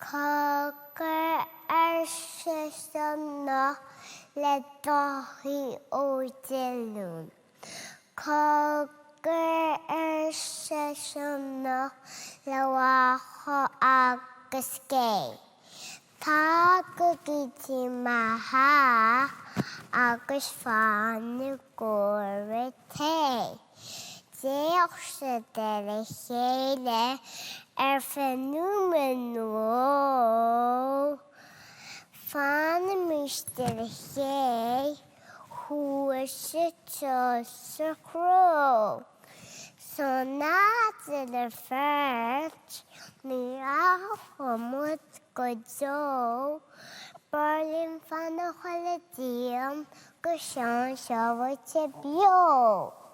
Cogur se Samhna le dóthaí ó Dillún. Cogur se Samhna le bhacha agus cé. Tá go gcuidtí maithe agus fáinne góra té. Déach sa de le chéile fenúmen nó. Fáinne mis de le ché thuair sa teo sa chró. Son náte le feirt ní chumud go dó. Berlin fanna chuile díam go seán seohairte bio.